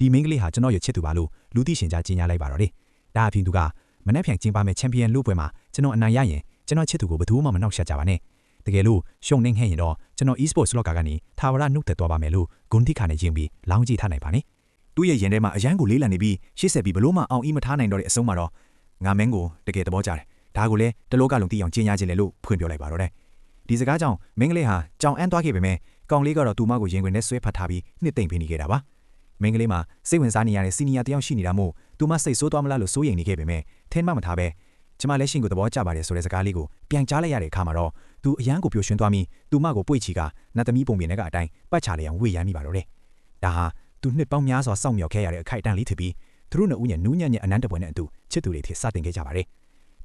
ဒီမင်းကလေးဟာကျွန်တော်ရဲ့ချစ်သူပါလို့လူသိရှင်ကြားကြီးညာလိုက်ပါတော့တယ်ဒါအပြင်သူကမနှက်ဖြန်ကျင်းပါမဲ့ချန်ပီယံလူပွဲမှာကျွန်တော်အနိုင်ရရင်ကျွန်တော်ချစ်သူကိုဘယ်သူမှမနှောက်ယှက်ကြပါနဲ့တကယ်လို့ရှုံနေခဲ့ရင်တော့ကျွန်တော် e-sport slot ကနေသာဝရနှုတ်သက်သွားပါမယ်လို့ဂွန်တိခါနဲ့ချင်းပြီးလောင်းကြည့်ထားနိုင်ပါနဲ့သူ့ရဲ့ရင်ထဲမှာအရန်ကိုလေးလံနေပြီးရှေ့ဆက်ပြီးဘလို့မှအောင်အီးမထားနိုင်တော့တဲ့အဆုံးမှာတော့ငါမင်းကိုတကယ်သဘောကျတယ်ဒါကိုလည်းတလောကလုံးသိအောင်ကျင်းရခြင်းလေလို့ဖွင့်ပြောလိုက်ပါတော့တယ်ဒီစကားကြောင့်မင်းကလေးဟာကြောင်အန်းသွားခဲ့ပေမဲ့ကောင်လေးကတော့သူမကိုရင်ခွင်နဲ့ဆွဲဖတ်ထားပြီးနှစ်သိမ့်ပေးနေခဲ့တာပါမင်းကလေးမှာစိတ်ဝင်စားနေရတဲ့စီနီယာတယောက်ရှိနေတာမို့သူမစိတ်ဆိုးသွားမလားလို့စိုးရိမ်နေခဲ့ပေမဲ့ထင်းမထားပဲကျမလည်းရှင်ကိုသဘောကျပါတယ်ဆိုတဲ့စကားလေးကိုပြန်ကြားလိုက်ရတဲ့အခါမှာတော့သူအရန်ကိုပျော်ရွှင်သွားပြီးသူမကိုပွေ့ချီကနတ်သမီးပုံပြင်ထဲကအတိုင်းပတ်ချလေအောင်ဝေ့ရမ်းမိပါတော့တယ်ဒါဟာသူနှစ်ပေါင်းများစွာစောင့်မျှော်ခဲ့ရတဲ့အခိုက်အတန့်လေးဖြစ်ပြီးသူတို့နှစ်ဦးရဲ့နူးညံ့တဲ့အနန္တပွဲနဲ့အတူချစ်သူတွေဖြစ်စတင်ခဲ့ကြပါတယ်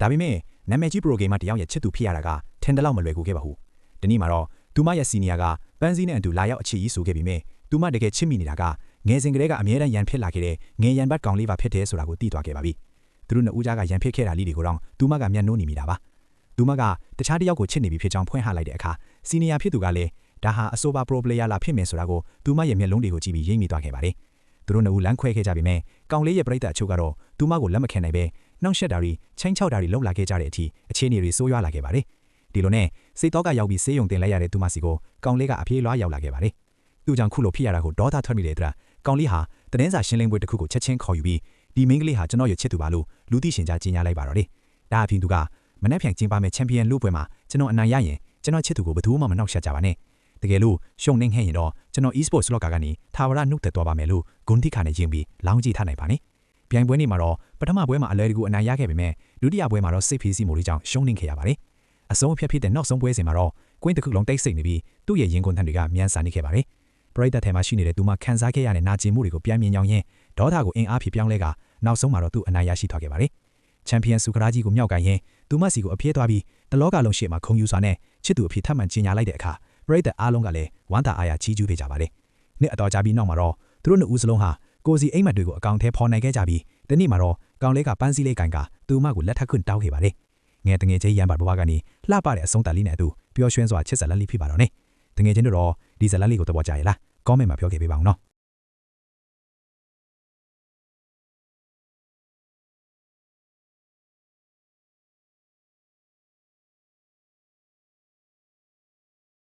ဒါပေမဲ့နာမည်ကြီးပရိုဂိမ်းမှာတယောက်ရဲ့ချစ်သူဖြစ်ရတာကထင်တယ်လို့မလွယ်ကူခဲ့ပါဘူးဒီနေ့မှာတော့သူမရဲ့စီနီယာကပန်းစည်းနဲ့အတူလာရောက်အခြေကြီးဆိုခဲ့ပြီးမြဲသူမတကယ်ချစ်မိနေတာကငယ်စဉ်ကတည်းကအမြဲတမ်းရန်ဖြစ်လာခဲ့တဲ့ငယ်ရန်ဘတ်ကောင်လေးပါဖြစ်တယ်ဆိုတာကိုသိသွားခဲ့ပါပြီသူတို့နှစ်ဦးကြားကရန်ဖြစ်ခဲ့တာလေးတွေကိုတော့သူမကမျက်နှိုးနေမိတာပါသူမကတခြားတယောက်ကိုချစ်နေပြီဖြစ်ကြောင်းဖွင့်ဟလိုက်တဲ့အခါစီနီယာဖြစ်သူကလည်းဒါဟာအဆိုပါပရိုပလေယာလာဖြစ်မယ်ဆိုတာကိုသူမရဲ့မျက်လုံးတွေကိုကြည့်ပြီးရိပ်မိသွားခဲ့ပါတယ်သူတို့နှစ်ဦးလမ်းခွဲခဲ့ကြပြီမဲ့ကောင်လေးရဲ့ပြိတ္တအချို့ကတော့သူမကိုလက်မခံနိုင်ပဲနှောင့်ယှက်တာတွေချင်းချောက်တာတွေလှုပ်လာခဲ့ကြတဲ့အထိအခြေအနေတွေဆိုးရွားလာခဲ့ပါတယ်ဒီလိုနဲ့စိတ်တော့ကရောက်ပြီးဆေးရုံတင်လိုက်ရတဲ့သူမစီကိုကောင်လေးကအပြေးလွှားရောက်လာခဲ့ပါတယ်သူကြောင့်ခုလိုဖြစ်ရတာကိုဒေါသထွက်မိတဲ့အတွက်ကောင်လေးဟာတင်းစာရှင်းလင်းပွဲတစ်ခုကိုချက်ချင်းခေါ်ယူပြီးဒီမင်းကလေးဟာကျွန်တော်ရဲ့ချစ်သူပါလို့လူသိရှင်ကြားကြီးညာလိုက်ပါတော့တယ်ဒါအပြင်သူကမနှက်ဖြန်ကျင်းပါမဲ့ချန်ပီယံလူပွဲမှာကျွန်တော်အနိုင်ရရင်ကျွန်တော်ချစ်သူကိုဘယ်သူမှမနှောက်ယှက်ကြပါနဲ့တကယ်လို့ရှုံနေခဲ့ရင်တော့ကျွန်တော် e-sport slot ကနေသာဝရနှုတ်သက်သွားပါမယ်လို့ဂွန်တိခါနဲ့ချင်းပြီးလောင်းကြည့်ထားနိုင်ပါနဲ့ပြိုင်ပွဲနေ့မှာတော့ပထမပွဲမှာအလဲတကူအနိုင်ရခဲ့ပေမဲ့ဒုတိယပွဲမှာတော့စိတ်ဖိစီးမှုတွေကြောင့်ရှုံနေခဲ့ရပါတယ်အဆုံးအဖြတ်ဖြစ်တဲ့နောက်ဆုံးပွဲစဉ်မှာတော့ကွင်းတစ်ခုလုံးတိတ်ဆိတ်နေပြီးသူ့ရဲ့ရင်ကွန်ထန်တွေကမြန်ဆန်နေခဲ့ပါတယ်ပရိသတ်ထဲမှာရှိနေတဲ့သူမခန်းစားခဲ့ရတဲ့နာကျင်မှုတွေကိုပြန်မြင်ကြောင်းရင်းဒေါသကိုအင်အားဖြည့်ပြောင်းလဲကနောက်ဆုံးမှာတော့သူအနိုင်ရရှိသွားခဲ့ပါတယ်ချန်ပီယံဆုခရာကြီးကိုမြောက်ကန်ရင်သူမစီကိုအပြေးသွားပြီးတလောကလုံးရှေ့မှာခုံယူစွာနဲ့ချစ်သူအဖြစ်ထပ်မံကျင်ညာလိုက်တဲ့အခါပရိသတ်အားလုံးကလည်းဝမ်းသာအားရချီးကျူးပေးကြပါတယ်နှစ်အတော်ကြာပြီးနောက်မှာတော့သူတို့နှစ်ဦးစလုံးဟာကိုစီအိမ်မက်တွေကိုအကောင့်ထဲဖော်နိုင်ခဲ့ကြပြီးဒီနေ့မှာတော့ကောင်လေးကပန်းစည်းလေးကင်ကသူမကိုလက်ထပ်ခွင့်တောင်းခဲ့ပါတယ်ငယ်တငယ်ချင်းရန်ပါဘဝကနေလှပတဲ့အဆုံးသတ်လေးနဲ့အတူပျော်ရွှင်စွာချစ်ဆက်လက်လေးဖြစ်ပါတော့နဲ့တငယ်ချင်းတို့တော့ဒီဇက်လက်လေးကိုသဘောကျရဲ့လားကောမန့်မှာပြောခဲ့ပေးပါဦးနော်